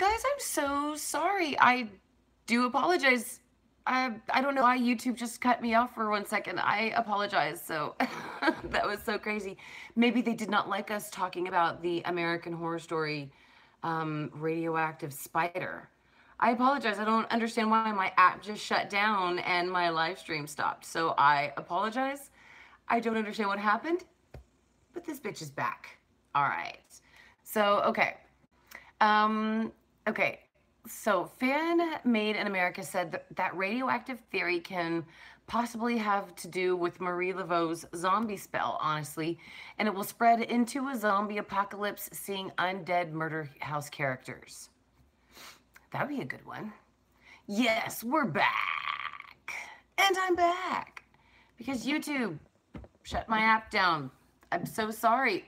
Guys, I'm so sorry. I do apologize. I don't know why YouTube just cut me off for 1 second. I apologize. So that was so crazy. Maybe they did not like us talking about the American Horror Story radioactive spider. I apologize. I don't understand why my app just shut down and my live stream stopped. So I apologize. I don't understand what happened, but this bitch is back. All right. So, Um, okay. So, Fan Made in America said that radioactive theory can possibly have to do with Marie Laveau's zombie spell, honestly, and it will spread into a zombie apocalypse seeing undead murder house characters. That'd be a good one. Yes, we're back. And I'm back because YouTube shut my app down. I'm so sorry.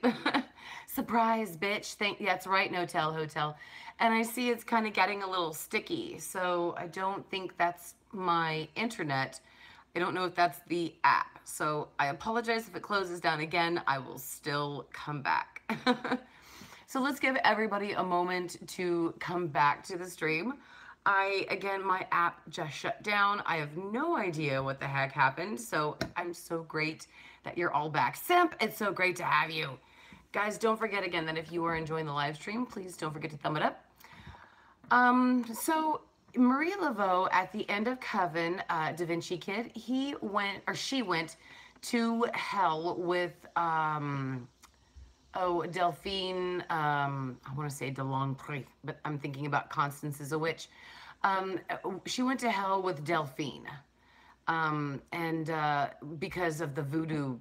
Surprise, bitch. That's right, Notel Hotel. And I see it's kind of getting a little sticky, so I don't think that's my internet. I don't know if that's the app. So I apologize if it closes down again. I will still come back. So let's give everybody a moment to come back to the stream. Again, my app just shut down. I have no idea what the heck happened. So I'm so great that you're all back. Simp, it's so great to have you. Guys, don't forget again that if you are enjoying the live stream, please don't forget to thumb it up. So Marie Laveau at the end of Coven, Da Vinci Kid, she went to hell with, Delphine, I want to say Delongpre, but I'm thinking about Constance is a witch. She went to hell with Delphine, and because of the voodoo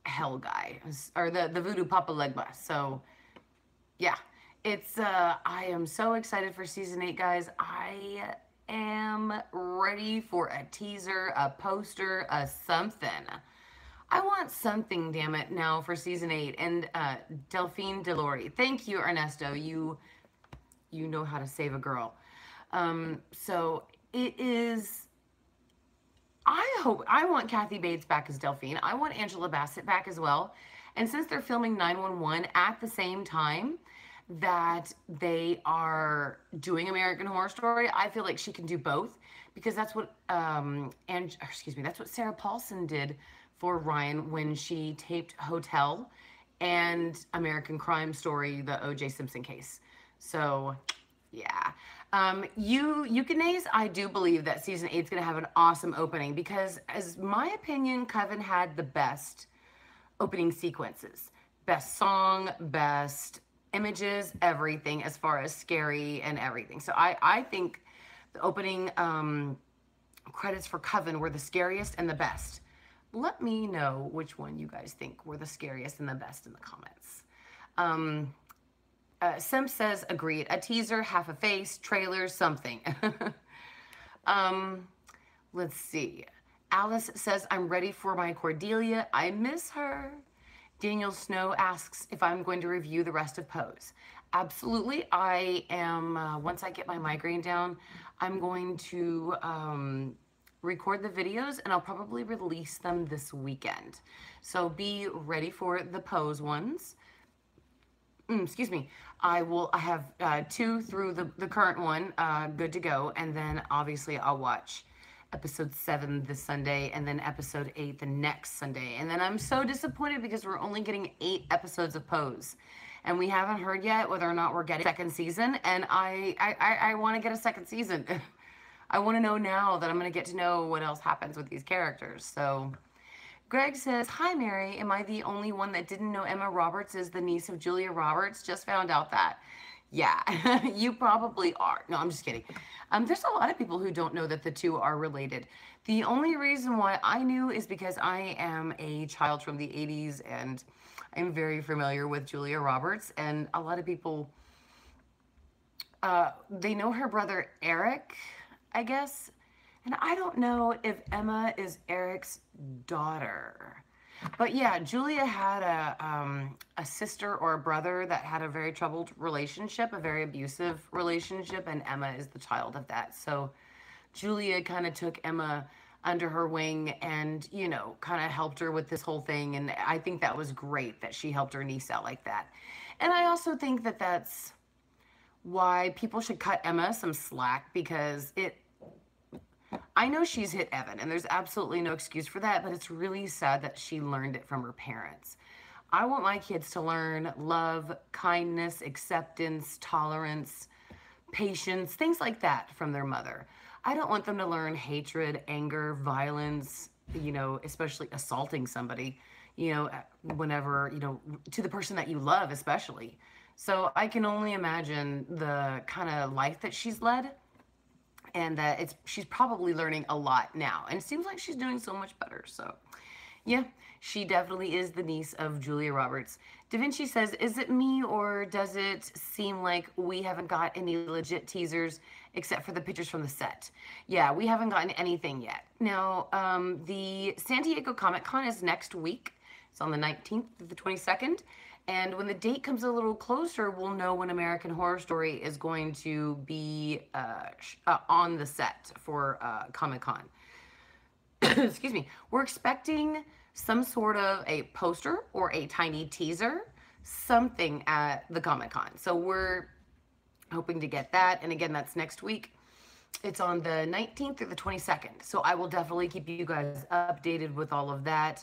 hell guy, or the voodoo Papa Legba. So, yeah, I am so excited for season 8, guys. I am ready for a teaser, a poster, a something. I want something, damn it, now for season 8. And Delphine Delori, thank you, Ernesto. You know how to save a girl. So it is. I want Kathy Bates back as Delphine. I want Angela Bassett back as well. And since they're filming 911 at the same time that they are doing American Horror Story, I feel like she can do both because that's what that's what Sarah Paulson did for Ryan when she taped Hotel and American Crime Story, the O.J. Simpson case. So, yeah. Eucanaise, I do believe that season 8 is going to have an awesome opening because, as my opinion, Coven had the best opening sequences. Best song, best images, everything as far as scary and everything. So I think the opening credits for Coven were the scariest and the best. Let me know which one you guys think were the scariest and the best in the comments. Sim says, agreed. A teaser, half a face, trailer, something. Let's see. Alice says, I'm ready for my Cordelia. I miss her. Daniel Snow asks if I'm going to review the rest of Pose. Absolutely. I am, once I get my migraine down, I'm going to record the videos and I'll probably release them this weekend. So be ready for the Pose ones. Excuse me. I have 2 through the current one good to go, and then obviously I'll watch episode 7 this Sunday and then episode 8 the next Sunday. And then I'm so disappointed because we're only getting 8 episodes of Pose, and we haven't heard yet whether or not we're getting a second season. And I want to get a second season. I want to know now that I'm going to get to know what else happens with these characters. So Greg says, hi, Mary. Am I the only one that didn't know Emma Roberts is the niece of Julia Roberts? Just found out that. Yeah, you probably are. No, I'm just kidding. There's a lot of people who don't know that the two are related. The only reason why I knew is because I am a child from the 80s and I'm very familiar with Julia Roberts. And a lot of people, they know her brother Eric, I guess. And I don't know if Emma is Eric's daughter. But yeah, Julia had a sister or a brother that had a very troubled relationship, a very abusive relationship, and Emma is the child of that. So Julia kind of took Emma under her wing and, you know, kind of helped her with this whole thing. And I think that was great that she helped her niece out like that. And I also think that that's why people should cut Emma some slack, because I know she's hit Evan, and there's absolutely no excuse for that, but it's really sad that she learned it from her parents. I want my kids to learn love, kindness, acceptance, tolerance, patience, things like that from their mother. I don't want them to learn hatred, anger, violence, especially assaulting somebody, whenever, to the person that you love, especially. So I can only imagine the kind of life that she's led, and that she's probably learning a lot now. And it seems like she's doing so much better. So yeah, she definitely is the niece of Julia Roberts. Da Vinci says, is it me, or does it seem like we haven't got any legit teasers except for the pictures from the set? Yeah, we haven't gotten anything yet. Now, the San Diego Comic-Con is next week. It's on the 19th to the 22nd. And when the date comes a little closer, we'll know when American Horror Story is going to be on the set for Comic-Con. Excuse me. We're expecting some sort of a poster or a tiny teaser, something at the Comic-Con. So we're hoping to get that. And again, that's next week. It's on the 19th through the 22nd. So I will definitely keep you guys updated with all of that.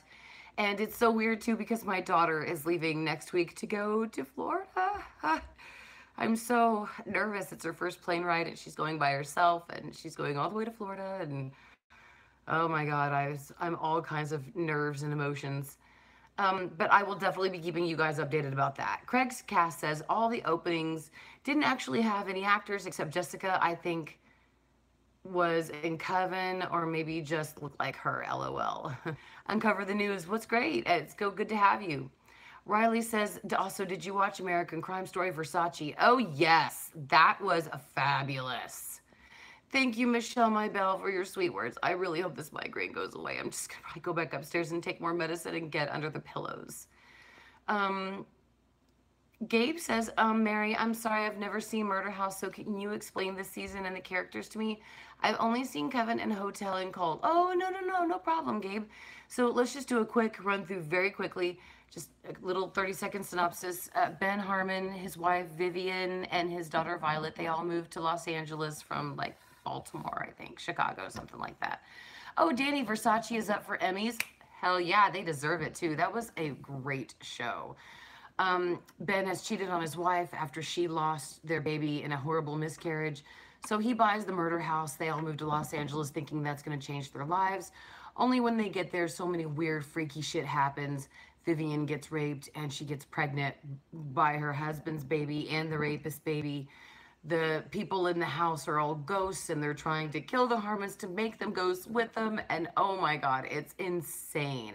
And it's so weird too, because my daughter is leaving next week to go to Florida. I'm so nervous. It's her first plane ride, and she's going by herself, and she's going all the way to Florida. And oh my God, I'm all kinds of nerves and emotions. But I will definitely be keeping you guys updated about that. Craig's cast says all the openings didn't actually have any actors except Jessica, I think, was in Coven, or maybe just looked like her, LOL. Uncover the news. What's great? It's good to have you. Riley says, also, did you watch American Crime Story Versace? Oh, yes. That was fabulous. Thank you, Michelle My Belle, for your sweet words. I really hope this migraine goes away. I'm just going to probably go back upstairs and take more medicine and get under the pillows. Gabe says, Mary, I'm sorry, I've never seen Murder House, so can you explain the season and the characters to me? I've only seen Kevin and Hotel and Cold. Oh, no problem, Gabe. So let's just do a quick run through very quickly, just a little 30-second synopsis. Ben Harmon, his wife Vivian, and his daughter Violet, they all moved to Los Angeles from like Baltimore, I think, Chicago, something like that. Oh, Danny Versace is up for Emmys. Hell yeah, they deserve it too. That was a great show. Ben has cheated on his wife after she lost their baby in a horrible miscarriage. So he buys the murder house. They all move to Los Angeles thinking that's going to change their lives. Only when they get there, so many weird, freaky shit happens. Vivian gets raped, and she gets pregnant by her husband's baby and the rapist baby. The people in the house are all ghosts, and they're trying to kill the Harmons to make them ghosts with them. And oh my God, it's insane.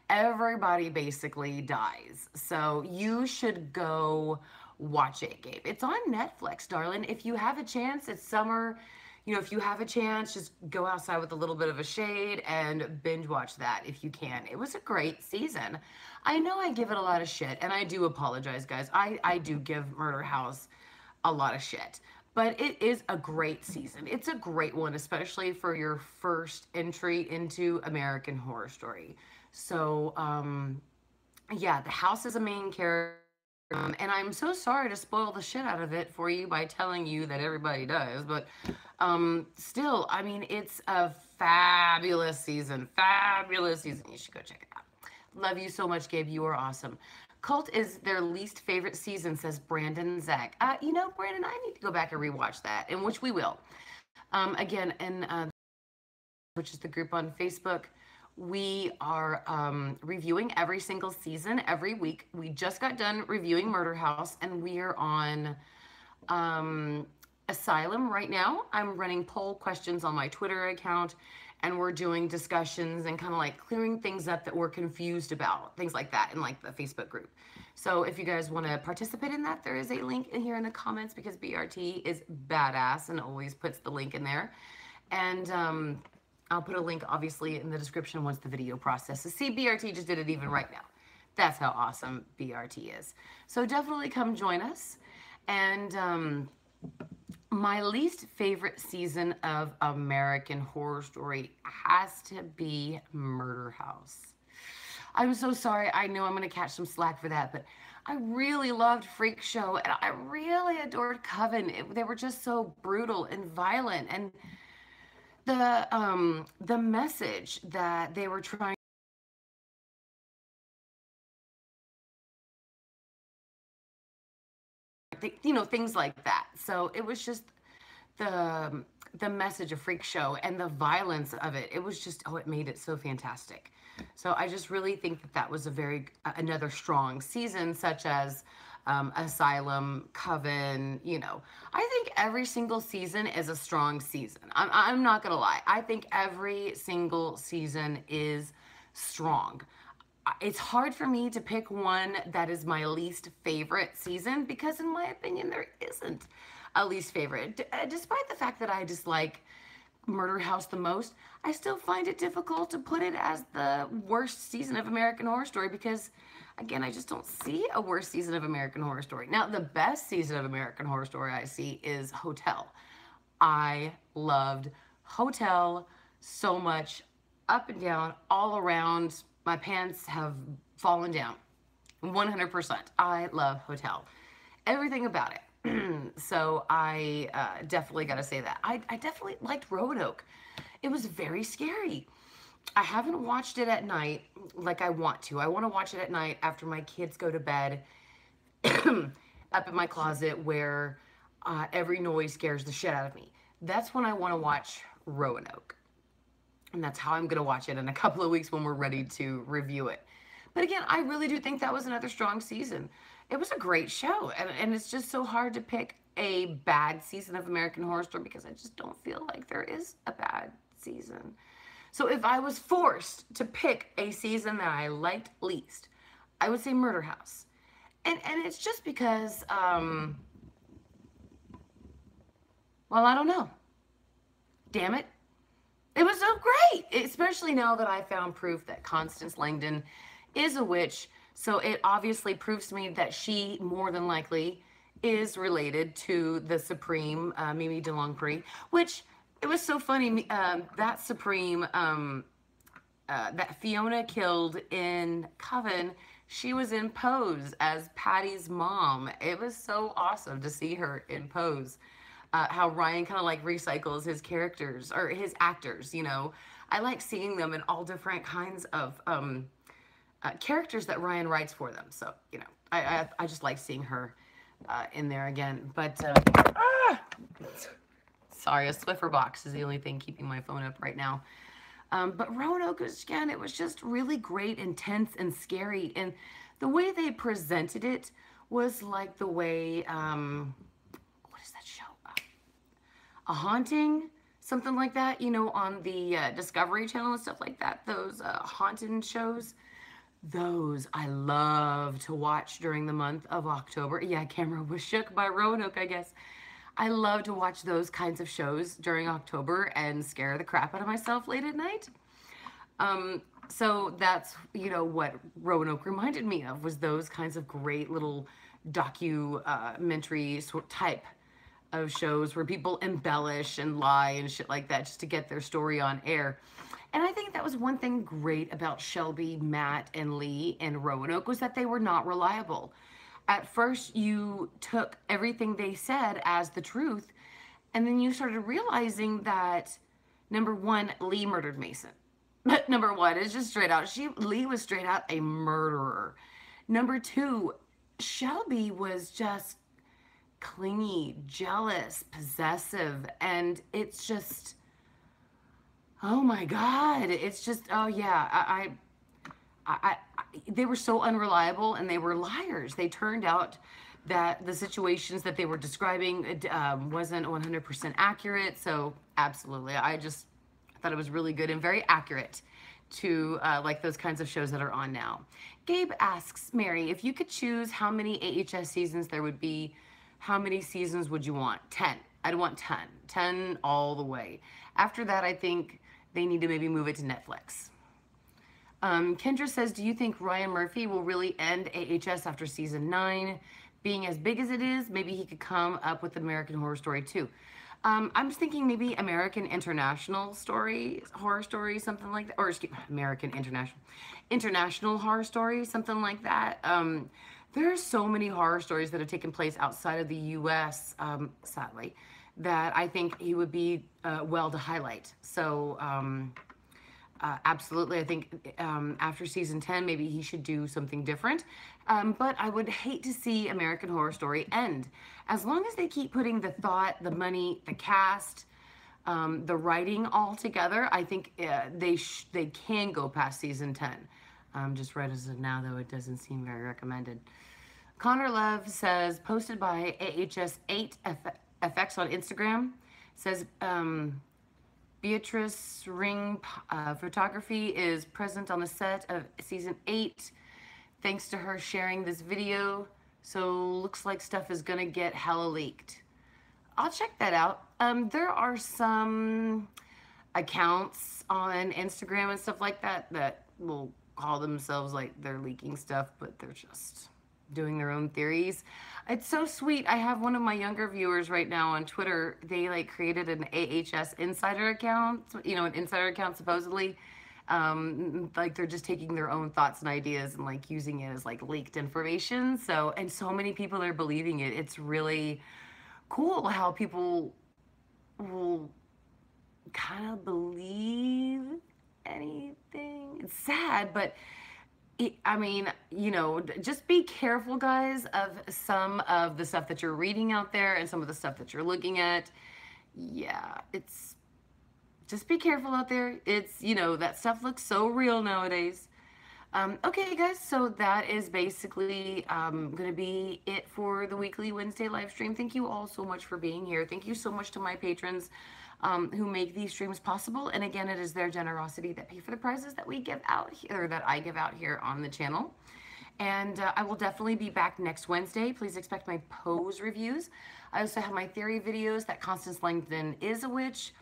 Everybody basically dies. So you should go watch it, Gabe. It's on Netflix, darling. If you have a chance, it's summer. If you have a chance, just go outside with a little bit of a shade and binge watch that if you can. It was a great season. I know I give it a lot of shit, and I do apologize, guys. I do give Murder House a lot of shit. But it is a great season. It's a great one, especially for your first entry into American Horror Story. So, yeah, the house is a main character. And I'm so sorry to spoil the shit out of it for you by telling you that everybody does. But still, I mean, it's a fabulous season. Fabulous season. You should go check it out. Love you so much, Gabe. You are awesome. Cult is their least favorite season, says Brandon Zach. Brandon, I need to go back and rewatch that, and which we will. Again, and which is the group on Facebook, we are reviewing every single season every week. We just got done reviewing Murder House, and we are on Asylum right now. I'm running poll questions on my Twitter account, and we're doing discussions and kind of like clearing things up that we're confused about, things like that in like the Facebook group. So if you guys want to participate in that, there is a link in here in the comments, because BRT is badass and always puts the link in there. And I'll put a link obviously in the description once the video processes. See, BRT just did it even right now. That's how awesome BRT is. So definitely come join us. And my least favorite season of American Horror Story has to be Murder House. I'm so sorry. I know I'm going to catch some slack for that, but I really loved Freak Show, and I really adored Coven. They were just so brutal and violent, and the message that they were trying, things like that. So it was just the the message of Freak Show and the violence of it. It was just, oh, it made it so fantastic. So I just really think that that was a very another strong season, such as Asylum, Coven. I think every single season is a strong season. I'm not gonna lie. I think every single season is strong. It's hard for me to pick one that is my least favorite season because, in my opinion, there isn't a least favorite. Despite the fact that I dislike Murder House the most, I still find it difficult to put it as the worst season of American Horror Story because, again, I just don't see a worse season of American Horror Story. Now, the best season of American Horror Story I see is Hotel. I loved Hotel so much, up and down, all around. My pants have fallen down 100%. I love Hotel. Everything about it. So I definitely got to say that. I definitely liked Roanoke. It was very scary. I haven't watched it at night like I want to. I want to watch it at night after my kids go to bed up in my closet where every noise scares the shit out of me. That's when I want to watch Roanoke. And that's how I'm going to watch it in a couple of weeks when we're ready to review it. But again, I really do think that was another strong season. It was a great show. And it's just so hard to pick a bad season of American Horror Story because I just don't feel like there is a bad season. So if I was forced to pick a season that I liked least, I would say Murder House. And it's just because, well, I don't know. Damn it. It was so great, especially now that I found proof that Constance Langdon is a witch. So it obviously proves to me that she more than likely is related to the Supreme, Mimi DeLongpre, which it was so funny. That Supreme, that Fiona killed in Coven, she was in Pose as Patty's mom. It was so awesome to see her in Pose. How Ryan kind of like recycles his characters or his actors, I like seeing them in all different kinds of characters that Ryan writes for them. So, I just like seeing her in there again. But, sorry, a Swiffer box is the only thing keeping my phone up right now. But Roanoke, again, it was just really great, intense, and scary. And the way they presented it was like the way, what is that show? A Haunting, something like that, on the Discovery Channel and stuff like that. Those haunted shows, those I love to watch during the month of October. Yeah, camera was shook by Roanoke, I guess. I love to watch those kinds of shows during October and scare the crap out of myself late at night. So that's, what Roanoke reminded me of, was those kinds of great little documentary type of shows where people embellish and lie and shit like that just to get their story on air. And I think that was one thing great about Shelby, Matt, and Lee and Roanoke, was that they were not reliable. At first, you took everything they said as the truth, and then you started realizing that, number one, Lee murdered Mason. Number one, it's just straight out. Lee was straight out a murderer. Number two, Shelby was just clingy, jealous, possessive, and it's just, oh my God, it's just, oh yeah, they were so unreliable, and they were liars. They turned out that the situations that they were describing wasn't 100% accurate. So absolutely, I thought it was really good and very accurate to like those kinds of shows that are on now. Gabe asks, Mary, if you could choose how many AHS seasons there would be, how many seasons would you want? 10. I'd want 10. 10 all the way. After that, I think they need to maybe move it to Netflix. Kendra says, do you think Ryan Murphy will really end AHS after season 9? Being as big as it is, maybe he could come up with American Horror Story 2. I'm just thinking maybe American International Horror Story, something like that. Or excuse me, American International Horror Story, something like that. There are so many horror stories that have taken place outside of the US, sadly, that I think he would be well to highlight. So, absolutely, I think after season 10, maybe he should do something different. But I would hate to see American Horror Story end. As long as they keep putting the thought, the money, the cast, the writing all together, I think they can go past season 10. Just right as of now, though, it doesn't seem very recommended. Connor Love says, posted by AHS8FX on Instagram, says, Beatrice Ring Photography is present on the set of season 8. Thanks to her sharing this video. So looks like stuff is gonna get hella leaked. I'll check that out. There are some accounts on Instagram and stuff like that that will call themselves like they're leaking stuff, but they're just doing their own theories. It's so sweet. I have one of my younger viewers right now on Twitter. They like created an AHS insider account, you know, an insider account supposedly. Like they're just taking their own thoughts and ideas and like using it as like leaked information. So, and so many people are believing it. It's really cool how people will kind of believe anything. It's sad, but I mean, you know, just be careful, guys, of some of the stuff that you're reading out there and some of the stuff that you're looking at. Yeah, it's just be careful out there. It's, you know, that stuff looks so real nowadays. Okay, guys, so that is basically going to be it for the weekly Wednesday live stream. Thank you all so much for being here. Thank you so much to my patrons who make these streams possible. And again, it is their generosity that pay for the prizes that we give out here, or that I give out here on the channel. And I will definitely be back next Wednesday. Please expect my pose reviews. I also have my theory videos that Constance Langdon is a witch,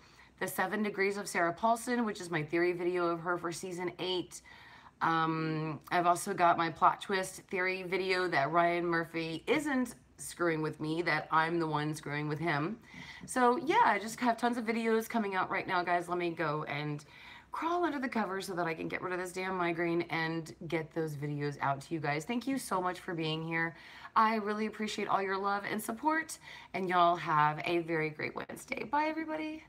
the 7 Degrees of Sarah Paulson, which is my theory video of her for season 8. I've also got my plot twist theory video that Ryan Murphy isn't screwing with me, that I'm the one screwing with him. So yeah, I just have tons of videos coming out right now, guys. Let me go and crawl under the covers so that I can get rid of this damn migraine and get those videos out to you guys. Thank you so much for being here. I really appreciate all your love and support, and y'all have a very great Wednesday. Bye, everybody.